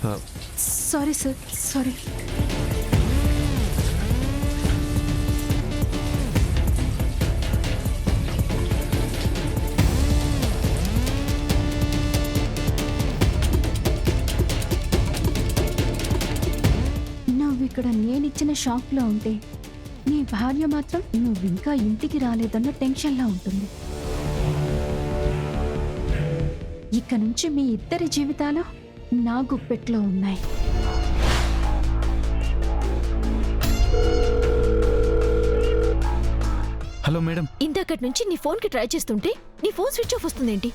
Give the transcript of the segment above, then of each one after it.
Sorry sir, sorry. నువ్వు ఇక్కడ నేనిచ్చిన షాక్లో ఉంటే నీ భార్య మాత్రం నువ్వు ఇంకా ఇంటికి రాలేదన్న టెన్షన్లా ఉంటుంది. ఇక నుంచి మీ ఇద్దరి జీవితాలు నా గుప్పెట్లో ఉన్నాయి. Hello madam. ఇందాకటి నుంచి నీ ఫోన్కి ట్రై చేస్తుంటే నీ ఫోన్ స్విచ్ ఆఫ్ వస్తుందేంటి?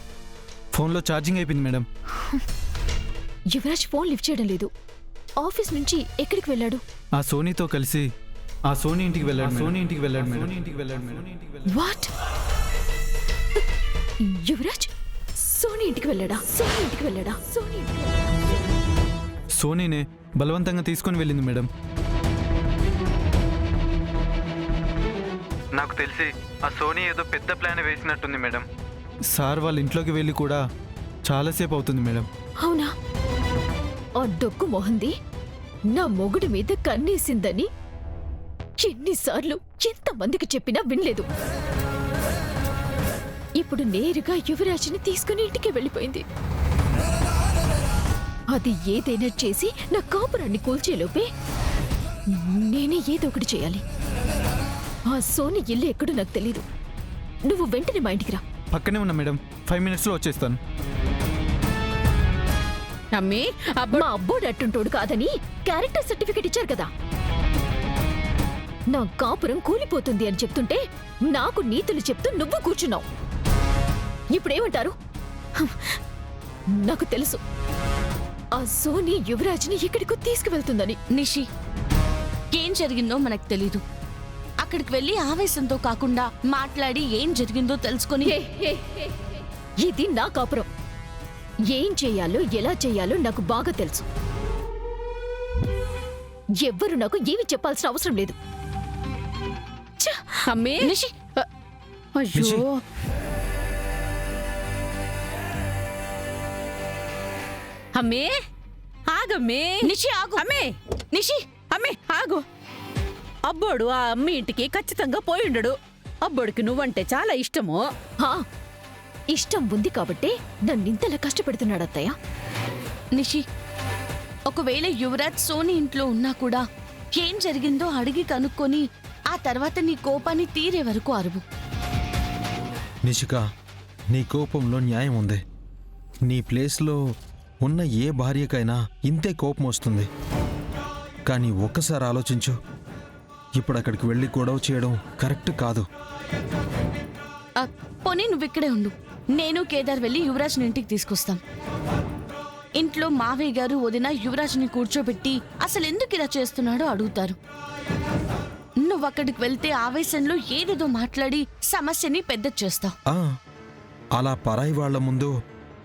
ఫోన్లో ఛార్జింగ్ అయిపోయింది మేడం. యువరాజ్ ఫోన్ లిఫ్ట్ చేయడం లేదు. ఆఫీస్ నుంచి ఎక్కడికి వెళ్ళాడు? ఆ సోనీతో కలిసి ఆ సోనీ ఇంటికి వెళ్ళాడు మేడం. వాట్? యువరాజ్ సోనీ ఇంటికి వెళ్ళాడా? సోనీనే బలవంతంగా తీసుకొని వెళ్ళింది మేడం. నాకు తెలిసి ఆ సోనీ ఏదో పెద్ద ప్లాన్ వేసినట్టుంది మేడం. సార్ వాళ్ళ ఇంట్లోకి వెళ్ళి కూడా చాలాసేపు అవుతుంది మేడం. అవునా? ఆ డొక్కు మొహంది నా మొగుడి మీద కన్నేసిందని ఎన్నిసార్లు ఎంతమందికి చెప్పినా వినలేదు. ఇప్పుడు నేరుగా యువరాజ్ని తీసుకుని ఇంటికి వెళ్ళిపోయింది. అది ఏదైనా చేసి నా కాపురాన్ని కూల్చేలోపే నేనే ఏదో ఒకటి చేయాలి. ఆ సోని ఇల్లు ఎక్కడో నాకు తెలీదు. నువ్వు వెంటనే మా ఇంటికి రా. పక్కనే ఉన్నా మేడం, 5 minutesలో వచ్చేస్తాను. మా అబ్బోడు అట్టుంటోడు కాదని క్యారెక్టర్ సర్టిఫికెట్ ఇచ్చారు కదా. నా కాపురం కూలిపోతుంది అని చెప్తుంటే నాకు నీతులు చెప్తూ నువ్వు కూర్చున్నావు. ఇప్పుడేమంటారు? నాకు తెలుసు ఆ సోని యువరాజ్ని ఎక్కడికో తీసుకువెళ్తుందని. నిషి, ఏం జరిగిందో మనకు తెలీదు. అక్కడికి వెళ్ళి ఆవేశంతో కాకుండా మాట్లాడి ఏం జరిగిందో తెలుసుకొని. ఇది నా కాపురం. ఏం చేయాలో ఎలా చేయాలో నాకు బాగా తెలుసు. ఎవ్వరు నాకు ఏమి చెప్పాల్సిన అవసరం లేదు. అమ్మే నిషి, నిషి. అమ్మే ఆగమ్మే. నిషి ఆగు. అమ్మే నిషి, అమ్మే ఆగు. అబ్బోడు ఆ అమ్మ ఇంటికి ఖచ్చితంగా పోయిండడు. అబ్బోడికి నువ్వంటే చాలా ఇష్టము. ఇష్టం ఉంది కాబట్టే నన్నింతలా కష్టపెడుతున్నాడు అత్తయ్య. నిషి, ఒకవేళ యువరాజ్ సోని ఇంట్లో ఉన్నా కూడా ఏం జరిగిందో అడిగి కనుక్కొని ఆ తర్వాత నీ కోపాన్ని తీరే వరకు అరువు. నిషిక, నీ కోపంలో న్యాయం ఉంది. నీ ప్లేస్లో ఉన్న ఏ భార్యకైనా ఇంతే కోపం వస్తుంది. కానీ ఒక్కసారి ఆలోచించు, ఇప్పుడు అక్కడికి వెళ్ళి గొడవ చేయడం కరెక్ట్ కాదు. పోనీ నువ్విక్కడే ఉండు. నేను కేదార్ వెళ్ళి యువరాజ్ని ఇంటికి తీసుకొస్తాం. ఇంట్లో మావయ్య గారు వదిన యువరాజ్ని కూర్చోబెట్టి అసలు ఎందుకు ఇలా చేస్తున్నాడో అడుగుతారు. నువ్వక్కడికి వెళ్తే ఆవేశంలో ఏదేదో మాట్లాడి సమస్యని పెద్ద చేస్తావు. అలా పరాయి వాళ్ల ముందు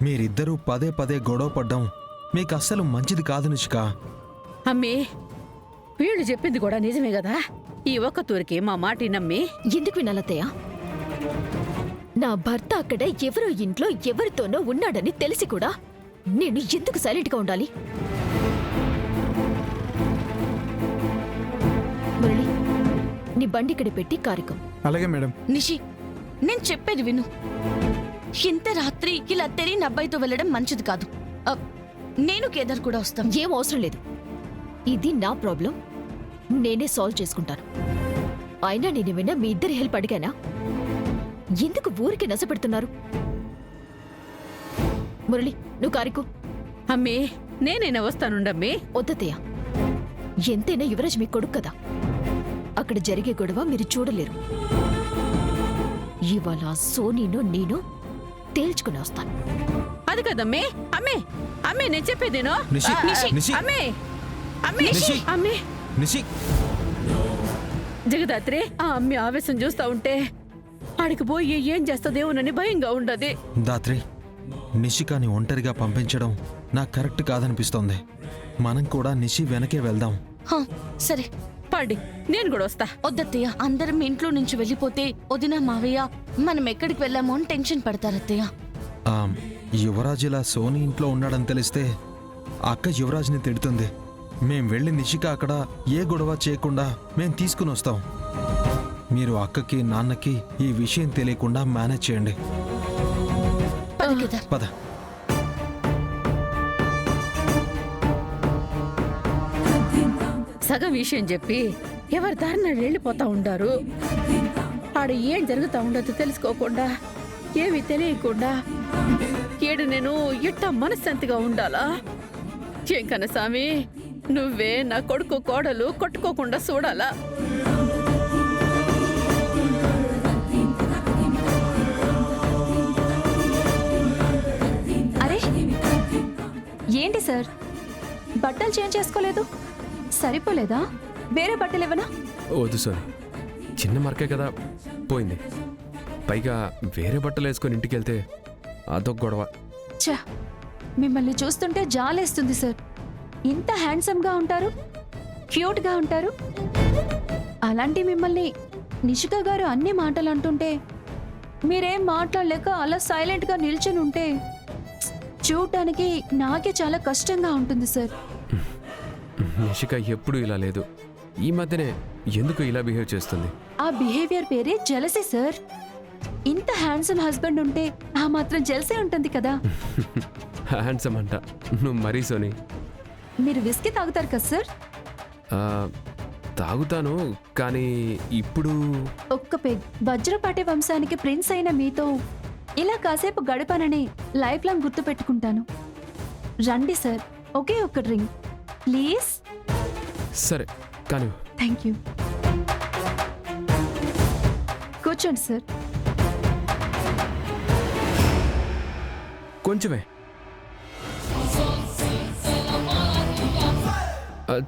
మీరిద్దరూ పదే పదే గొడవ పడ్డం మీకు అస్సలు మంచిది కాదు నిషిక. అమ్మే, వీళ్ళు చెప్పింది కూడా నిజమే కదా. ఈ ఒక్క తూరికి మా మాట నమ్మి ఎందుకు వినాలత్తయ్య? నా భర్త అక్కడ ఎవరో ఇంట్లో ఎవరితోనో ఉన్నాడని తెలిసి కూడా నేను ఎందుకు సైలెంట్గా ఉండాలి? మురళి, నీ బండి ఇక్కడ పెట్టి కారికం. అలాగే మేడం. నిషి, నేను చెప్పేది విను. ఇంత రాత్రి ఇలా తెలియని అబ్బాయితో వెళ్ళడం మంచిది కాదు. నేను కేదార్ కూడా వస్తాం. ఏం అవసరం లేదు. ఇది నా ప్రాబ్లం, నేనే సాల్వ్ చేసుకుంటాను. అయినా నేనేమైనా మీ ఇద్దరి హెల్ప్ అడిగానా? ఎందుకు ఊరికి నసపెడుతున్నారు? మురళి, నువ్వు కారికు. అమ్మే, నేనైనా వస్తానుండమ్మే. వద్దతయ్య, ఎంతైనా యువరాజ్ మీ కొడుకు కదా. అక్కడ జరిగే గొడవ మీరు చూడలేరు. ఇవాళ సోనీనో నేను తేల్చుకుని వస్తాను. అది కదమ్మే. అమ్మే, అమ్మే, నేను చెప్పేదేనో. నిషి, నిషి, అమ్మే, అమ్మే, నిషి, అమ్మే. నిషి. జగదాత్రి, ఆ అమ్మే ఆవేశం చూస్తా ఉంటే ఆడికి పోయి ఏం చేస్తుందేమోనని భయంగా ఉండదు. దాత్రి, నిషికాని ఒంటరిగా పంపించడం నాకు కరెక్ట్ కాదనిపిస్తోంది. మనం కూడా నిషి వెనకే వెళ్దాం. సరే పాడి, నేను కూడా వస్తా. వద్దత్తయ్య, అందరం ఇంట్లో నుంచి వెళ్ళిపోతే వదిన మావయ్య మనం ఎక్కడికి వెళ్ళామో అని టెన్షన్ పడతారత్తయ్య. యువరాజ్ ఇలా సోని ఇంట్లో ఉన్నాడని తెలిస్తే అక్క యువరాజ్ని తిడుతుంది. మేం వెళ్ళి నిషిక అక్కడ ఏ గొడవ చేయకుండా మేం తీసుకుని వస్తాం. మీరు అక్కకి నాన్నకి ఈ విషయం తెలియకుండా మేనేజ్ చేయండి. పద. సగం విషయం చెప్పి ఎవరి దారిన వెళ్ళిపోతా ఉండారు. ఆడ ఏం జరుగుతా ఉండదో తెలుసుకోకుండా, ఏమీ తెలియకుండా ఏడు నేను ఇట్ట మనశ్శాంతిగా ఉండాలా? ఏం కనసామి, నువ్వే నా కొడుకు కోడలు కొట్టుకోకుండా చూడాలా? అరే ఏంటి సార్, బట్టలు చేంజ్ చేసుకోలేదు? సరిపోలేదా? వేరే బట్టలు ఇవ్వనా? వద్దు సోని, చిన్న మరకే కదా, పోయింది. పైగా వేరే బట్టలు వేసుకొని ఇంటికి వెళ్తే అదొక గొడవ. ఛా, మిమ్మల్ని చూస్తుంటే జాలేస్తుంది సార్. ఇంత హ్యాండ్సమ్గా ఉంటారు, క్యూట్గా ఉంటారు. అలాంటి మిమ్మల్ని నిషిక గారు అన్ని మాటలు అంటుంటే మీరేం మాట్లాడలేక అలా సైలెంట్గా నిల్చొని ఉంటే చూడటానికి నాకే చాలా కష్టంగా ఉంటుంది సార్. నిషిక ఎప్పుడు ఇలా లేదు. ఈ మధ్యనే ఎందుకు ఇలా బిహేవ్ చేస్తుంది? ఆ బిహేవియర్ పేరే జెలసీ సార్. ఇంత హ్యాండ్సమ్ హస్బెండ్ ఉంటే ఆ మాత్రం జెలసీ ఉంటుంది కదా. హ్యాండ్సమ్ అంట, నువ్వు మరీ సోని. మీరు విస్కీ తాగుతారు కదా సార్? ఆ, తాగుతాను, కానీ ఇప్పుడు ఒక్క పెగ్ వజ్రపాటి వంశానికి ప్రిన్స్ అయిన మీతో ఇలా కాసేపు గడపనని లైఫ్ లాంగ్ గుర్తు పెట్టుకుంటాను. రండి సార్, ఒకే ఒక్క డ్రింక్ ప్లీజ్. సరే కానీ థ్యాంక్ యూ. కూర్చోండి సార్. కొంచెమే.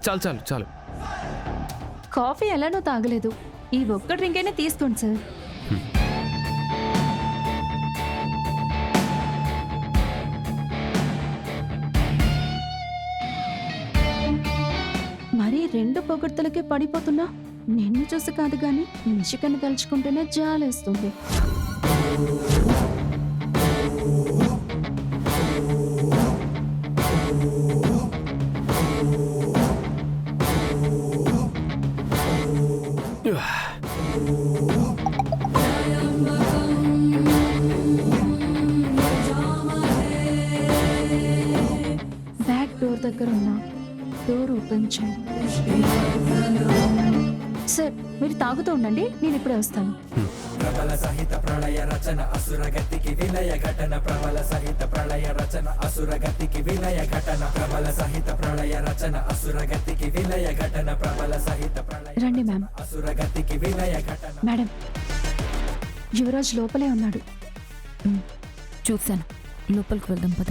చాలు చాలు చాలు. కాఫీ ఎలానో తాగలేదు, ఈ ఒక్క డ్రింక్ అయినా తీసుకోండి సార్. మరి రెండు పొగడ్తలకే పడిపోతున్నా. నిన్ను చూసి కాదు గాని నిషికని తలుచుకుంటేనే జాలేస్తుంది. బ్యాక్ డోర్ దగ్గర ఉన్నా, డోర్ ఓపెన్ చేయండి. సార్, మీరు తాగుతూ ఉండండి, నేను ఇప్పుడే వస్తాను. ప్రబల సహిత ప్రళయ రచన అసురగతికి విలయ ఘటన ప్రబల సహిత ప్రళయ రచన అసురగతికి విలయ ఘటన ప్రబల సహిత ప్రళయ రచన అసురగతికి విలయ ఘటన ప్రబల సహిత ప్రళయ రండి మ్యామ్. అసురగతికి విలయ ఘటన. మేడం, యువరాజ్ లోపలే ఉన్నాడు. చూశాను, లోపలికి వెళ్దాం పద.